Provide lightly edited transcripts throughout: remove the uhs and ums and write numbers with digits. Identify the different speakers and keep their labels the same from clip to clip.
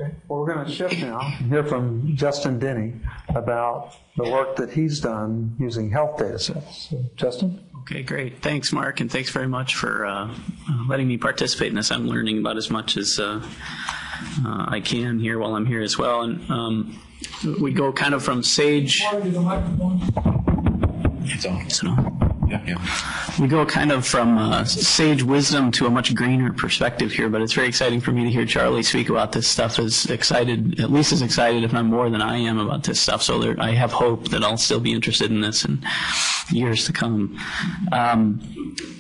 Speaker 1: Okay. Well, we're going to shift now and hear from Justin Denny about the work that he's done using health data sets. So, Justin?
Speaker 2: Okay, great. Thanks, Mark, and thanks very much for letting me participate in this. I'm learning about as much as I can here while I'm here as well. And we go kind of from sage.
Speaker 3: It's on.
Speaker 2: Is it on?
Speaker 3: Yeah.
Speaker 2: We go kind of from sage wisdom to a much greener perspective here, but it's very exciting for me to hear Charlie speak about this stuff. As excited, at least as excited, if not more than I am about this stuff. So I have hope that I'll still be interested in this in years to come.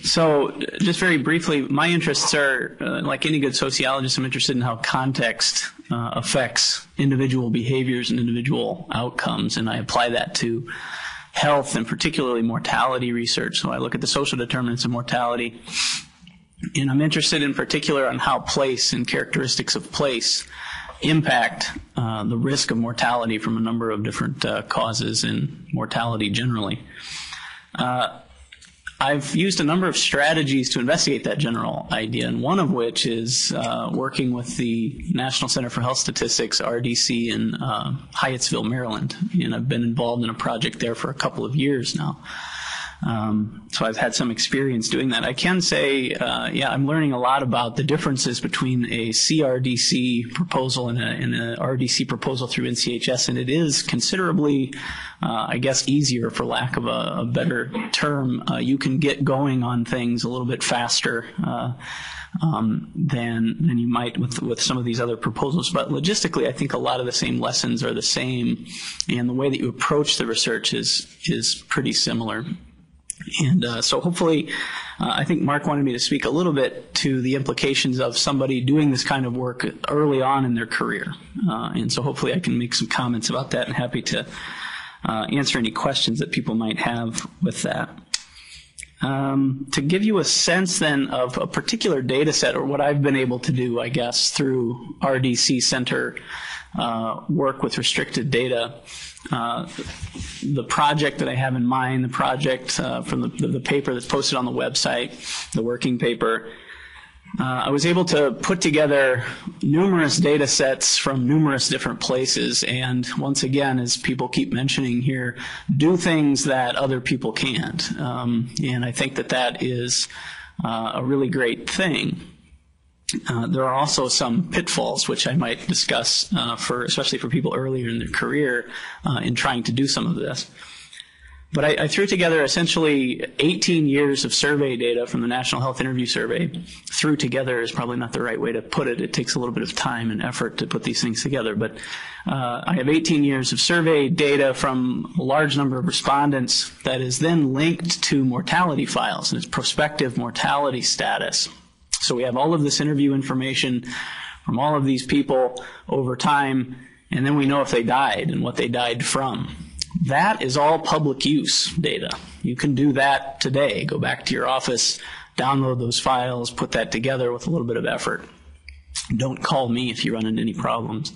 Speaker 2: So just very briefly, my interests are, like any good sociologist, I'm interested in how context affects individual behaviors and individual outcomes, and I apply that to health and particularly mortality research. So I look at the social determinants of mortality, and I'm interested in particular on how place and characteristics of place impact the risk of mortality from a number of different causes and mortality generally. I've used a number of strategies to investigate that general idea, and one of which is working with the National Center for Health Statistics, RDC, in Hyattsville, Maryland. And I've been involved in a project there for a couple of years now. So I've had some experience doing that. I can say, I'm learning a lot about the differences between a CRDC proposal and a RDC proposal through NCHS, and it is considerably, I guess, easier, for lack of a better term. You can get going on things a little bit faster than you might with some of these other proposals. But logistically, I think a lot of the same lessons are the same, and the way that you approach the research is pretty similar. And so hopefully, I think Mark wanted me to speak a little bit to the implications of somebody doing this kind of work early on in their career. And so hopefully I can make some comments about that, and happy to answer any questions that people might have with that. To give you a sense then of a particular data set, or what I've been able to do, I guess, through RDC Center work with restricted data, the project that I have in mind, the project from the paper that's posted on the website, the working paper, I was able to put together numerous data sets from numerous different places, and once again, as people keep mentioning here, do things that other people can't. And I think that is a really great thing. There are also some pitfalls which I might discuss, especially for people earlier in their career, in trying to do some of this. But I threw together essentially 18 years of survey data from the National Health Interview Survey. Threw together is probably not the right way to put it. It takes a little bit of time and effort to put these things together. But I have 18 years of survey data from a large number of respondents that is then linked to mortality files, and it's prospective mortality status. So we have all of this interview information from all of these people over time, and then we know if they died and what they died from. That is all public use data. You can do that today. Go back to your office, download those files, put that together with a little bit of effort. Don't call me if you run into any problems.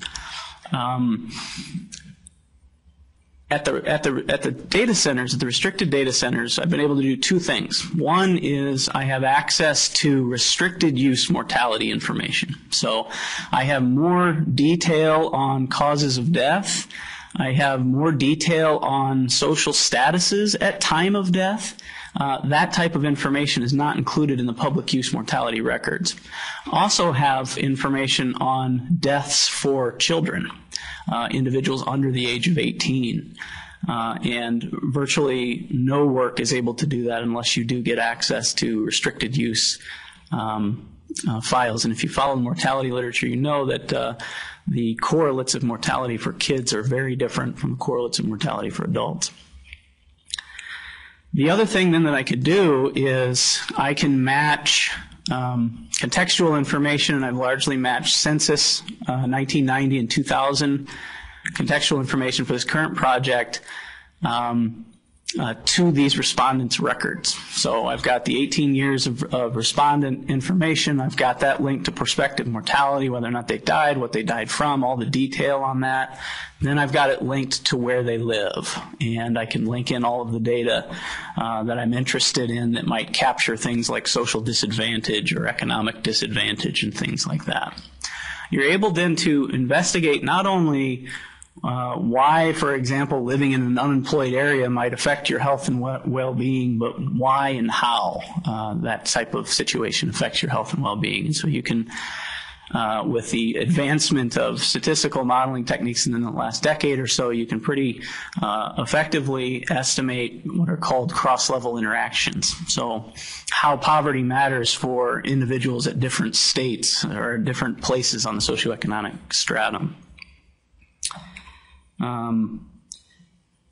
Speaker 2: At the data centers, at the restricted data centers, I've been able to do two things. One is I have access to restricted use mortality information. So I have more detail on causes of death. I have more detail on social statuses at time of death. That type of information is not included in the public use mortality records. Also have information on deaths for children. Individuals under the age of 18. And virtually no work is able to do that unless you do get access to restricted use files. And if you follow the mortality literature, you know that the correlates of mortality for kids are very different from the correlates of mortality for adults. The other thing then that I could do is I can match contextual information, and I've largely matched census 1990 and 2000 contextual information for this current project to these respondents' records. So I've got the 18 years of respondent information. I've got that linked to prospective mortality, whether or not they died, what they died from, all the detail on that. Then I've got it linked to where they live, and I can link in all of the data that I'm interested in that might capture things like social disadvantage or economic disadvantage and things like that. you're able then to investigate not only why, for example, living in an unemployed area might affect your health and well-being, but why and how that type of situation affects your health and well-being. And so you can, with the advancement of statistical modeling techniques in the last decade or so, you can pretty effectively estimate what are called cross-level interactions. So how poverty matters for individuals at different states or different places on the socioeconomic stratum.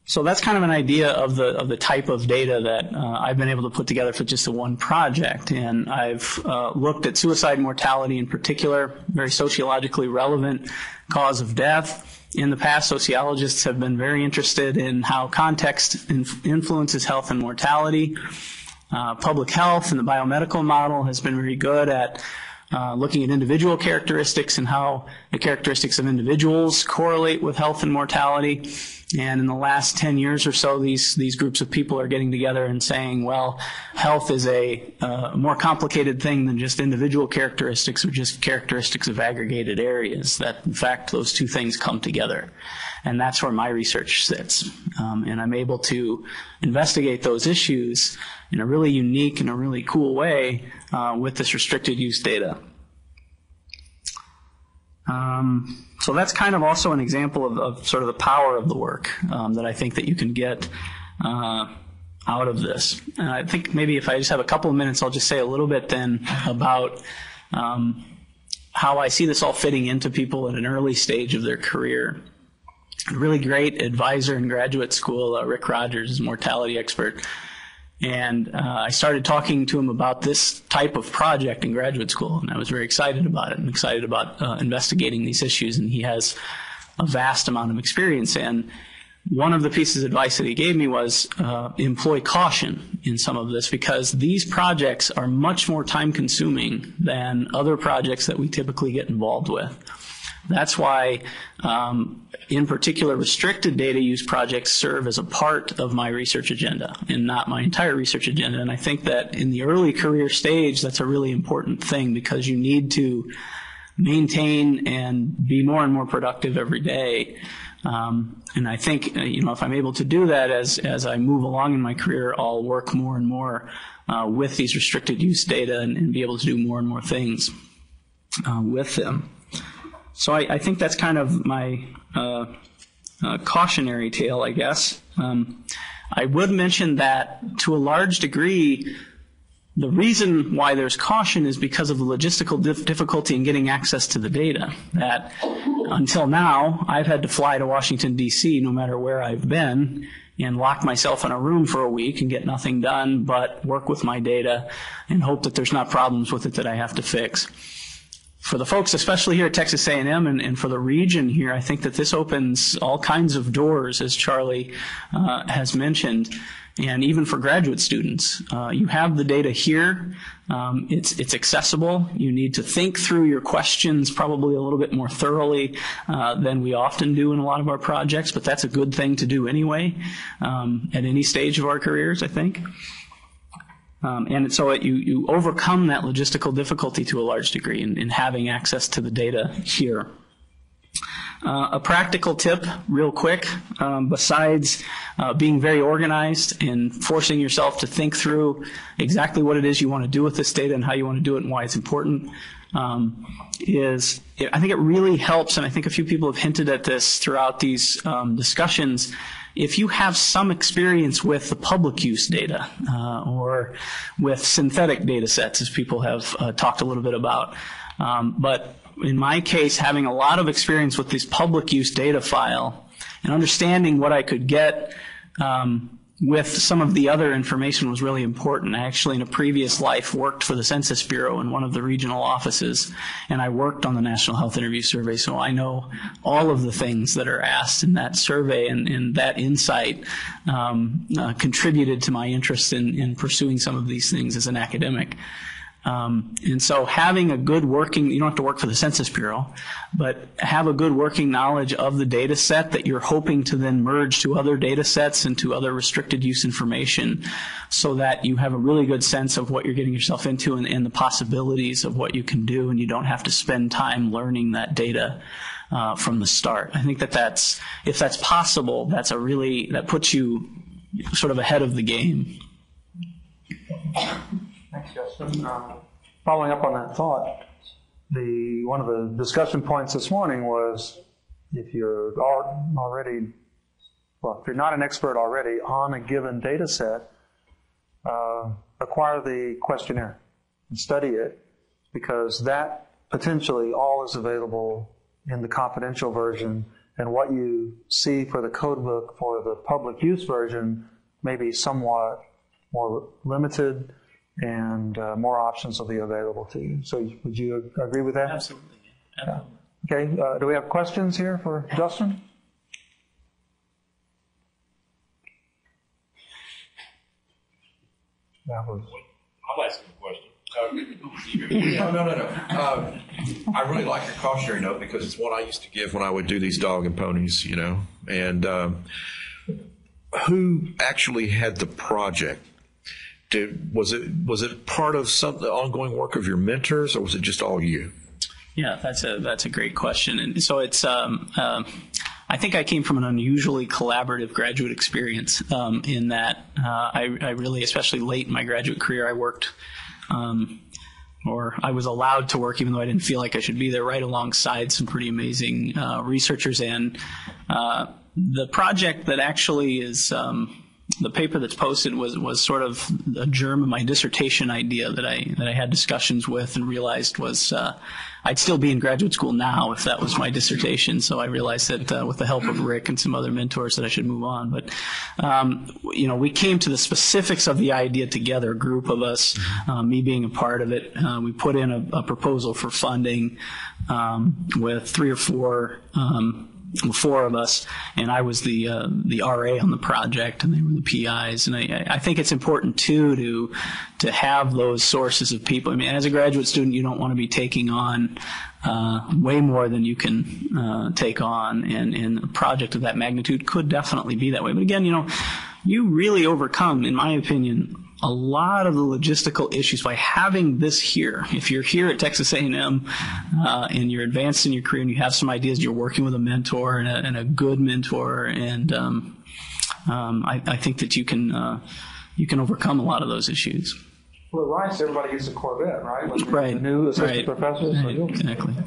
Speaker 2: So that's kind of an idea of the type of data that I've been able to put together for just the one project. And I've looked at suicide mortality in particular, very sociologically relevant cause of death. In the past, sociologists have been very interested in how context influences health and mortality. Public health and the biomedical model has been very good at looking at individual characteristics and how the characteristics of individuals correlate with health and mortality. And in the last 10 years or so, these groups of people are getting together and saying, well, health is a more complicated thing than just individual characteristics or just characteristics of aggregated areas, that in fact those two things come together. And that's where my research sits. And I'm able to investigate those issues in a really unique and a really cool way with this restricted use data. So that's kind of also an example of sort of the power of the work that I think that you can get out of this. And I think maybe if I just have a couple of minutes, I'll just say a little bit then about how I see this all fitting into people at an early stage of their career. A really great advisor in graduate school, Rick Rogers, is a mortality expert. And I started talking to him about this type of project in graduate school, and I was very excited about it and excited about investigating these issues. And he has a vast amount of experience. And one of the pieces of advice that he gave me was employ caution in some of this, because these projects are much more time-consuming than other projects that we typically get involved with. That's why, in particular, restricted data use projects serve as a part of my research agenda and not my entire research agenda. And I think that in the early career stage, that's a really important thing, because you need to maintain and be more and more productive every day. And I think, if I'm able to do that as I move along in my career, I'll work more and more with these restricted use data and be able to do more and more things with them. So I think that's kind of my cautionary tale, I guess. I would mention that to a large degree, the reason why there's caution is because of the logistical difficulty in getting access to the data. That until now, I've had to fly to Washington, D.C., no matter where I've been, and lock myself in a room for a week and get nothing done but work with my data and hope that there's not problems with it that I have to fix. For the folks, especially here at Texas A&M and for the region here, I think that this opens all kinds of doors, as Charlie has mentioned, and even for graduate students. You have the data here. It's accessible. You need to think through your questions probably a little bit more thoroughly than we often do in a lot of our projects, but that's a good thing to do anyway at any stage of our careers, I think. And so you overcome that logistical difficulty to a large degree in having access to the data here. A practical tip, real quick, besides being very organized and forcing yourself to think through exactly what it is you want to do with this data and how you want to do it and why it's important, is I think it really helps, and I think a few people have hinted at this throughout these discussions. If you have some experience with the public use data or with synthetic data sets, as people have talked a little bit about, but in my case, having a lot of experience with this public use data file and understanding what I could get with some of the other information was really important. I actually, in a previous life, worked for the Census Bureau in one of the regional offices, and I worked on the National Health Interview Survey, so I know all of the things that are asked in that survey, and that insight contributed to my interest in pursuing some of these things as an academic. And so having a good working, you don't have to work for the Census Bureau, but have a good working knowledge of the data set that you're hoping to then merge to other data sets and to other restricted use information, so that you have a really good sense of what you're getting yourself into and the possibilities of what you can do, and you don't have to spend time learning that data from the start. I think that's if that's possible, that puts you sort of ahead of the game.
Speaker 1: Thanks, Justin. Following up on that thought, one of the discussion points this morning was if you're if you're not an expert already on a given data set, acquire the questionnaire and study it, because that potentially all is available in the confidential version, and what you see for the code book for the public use version may be somewhat more limited, and more options will be available to you. So would you agree with that?
Speaker 2: Absolutely.
Speaker 1: Yeah. Okay. Do we have questions here for Justin?
Speaker 3: I'll ask him a question. No. I really like your cautionary note, because it's one I used to give when I would do these dog and ponies, And who actually had the project? Was it part of the ongoing work of your mentors, or was it just all you?
Speaker 2: Yeah, that's a great question. And so it's I think I came from an unusually collaborative graduate experience in that I really, especially late in my graduate career, I worked, or I was allowed to work, even though I didn't feel like I should be there, right alongside some pretty amazing researchers. And the project that actually is the paper that's posted was sort of a germ of my dissertation idea that I had discussions with and realized was I'd still be in graduate school now if that was my dissertation. So I realized that with the help of Rick and some other mentors that I should move on. But we came to the specifics of the idea together, a group of us, me being a part of it. We put in a proposal for funding with four of us, and I was the RA on the project, and they were the PIs. And I think it's important too to have those sources of people. I mean, as a graduate student, you don't want to be taking on way more than you can take on, and a project of that magnitude could definitely be that way. But again, you really overcome, in my opinion, a lot of the logistical issues by having this here. If you're here at Texas A&M and you're advanced in your career and you have some ideas, you're working with a mentor and a good mentor, and I think that you can overcome a lot of those issues.
Speaker 1: Well, at Rice, everybody gets a Corvette, right?
Speaker 2: Right.
Speaker 1: The new assistant professors.
Speaker 2: Right. Exactly.
Speaker 4: So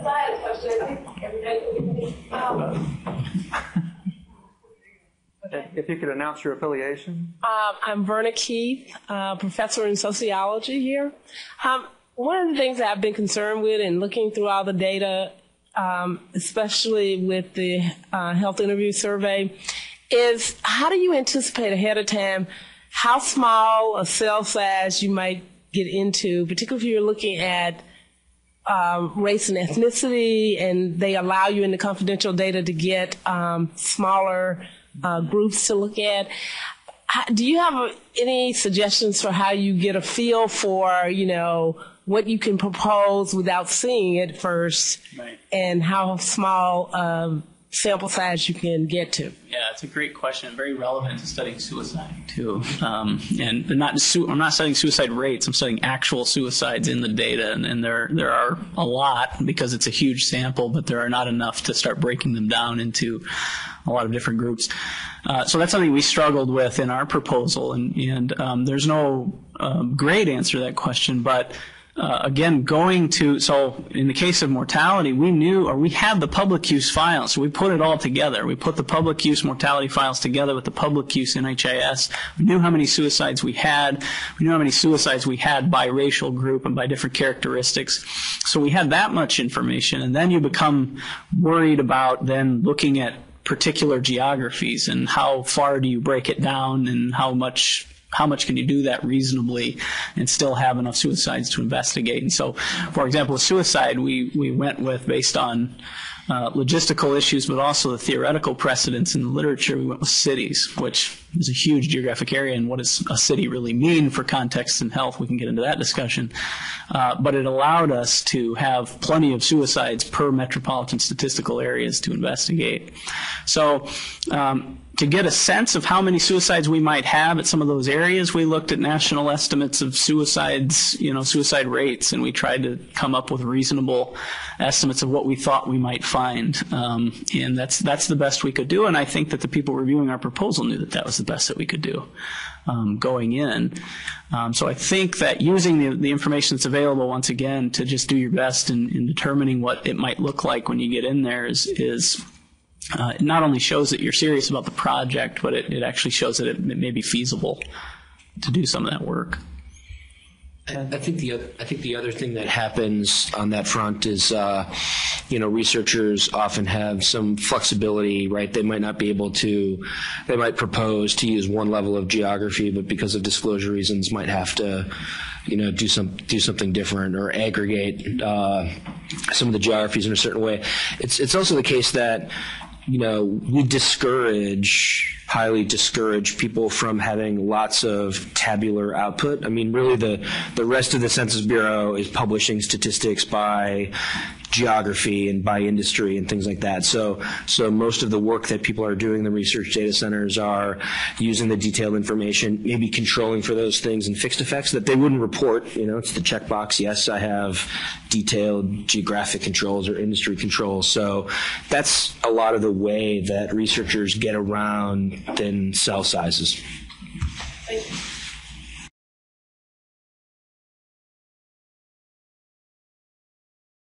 Speaker 4: I had a question.
Speaker 1: If you could announce your affiliation.
Speaker 4: I'm Verna Keith, professor in sociology here. One of the things that I've been concerned with in looking through all the data, especially with the health interview survey, is how do you anticipate ahead of time how small a cell size you might get into, particularly if you're looking at race and ethnicity, and they allow you in the confidential data to get smaller groups to look at. Do you have any suggestions for how you get a feel for, what you can propose without seeing it first, right, and how small sample size you can get to?
Speaker 2: Yeah, it's a great question, very relevant to studying suicide too. And I'm not studying suicide rates. I'm studying actual suicides in the data, and there are a lot because it's a huge sample, but there are not enough to start breaking them down into a lot of different groups. So that's something we struggled with in our proposal, and there's no great answer to that question, but again, so in the case of mortality, we had the public use files, so we put it all together. We put the public use mortality files together with the public use NHIS. We knew how many suicides we had. We knew how many suicides we had by racial group and by different characteristics. So we had that much information, and then you become worried about then looking at particular geographies and how far do you break it down, and how much can you do that reasonably and still have enough suicides to investigate. And so, for example, with suicide, we went with, based on logistical issues, but also the theoretical precedents in the literature, we went with cities, which is a huge geographic area, and what does a city really mean for context and health? We can get into that discussion. But it allowed us to have plenty of suicides per metropolitan statistical areas to investigate. So to get a sense of how many suicides we might have at some of those areas, we looked at national estimates of suicides, suicide rates, and we tried to come up with reasonable estimates of what we thought we might find. And that's the best we could do, and I think that the people reviewing our proposal knew that that was the best that we could do going in. So I think that using the information that's available, once again, to just do your best in determining what it might look like when you get in there is it not only shows that you're serious about the project, but it actually shows that it may be feasible to do some of that work.
Speaker 5: I think the other thing that happens on that front is, researchers often have some flexibility, right? They might not be able to, they might propose to use one level of geography, but because of disclosure reasons might have to, do something different or aggregate some of the geographies in a certain way. It's also the case that, we highly discourage people from having lots of tabular output. I mean, really the rest of the Census Bureau is publishing statistics by geography and by industry and things like that. So most of the work that people are doing in the research data centers are using the detailed information, maybe controlling for those things and fixed effects that they wouldn't report. It's the checkbox. Yes, I have detailed geographic controls or industry controls. So that's a lot of the way that researchers get around thin cell sizes.
Speaker 4: Thank you.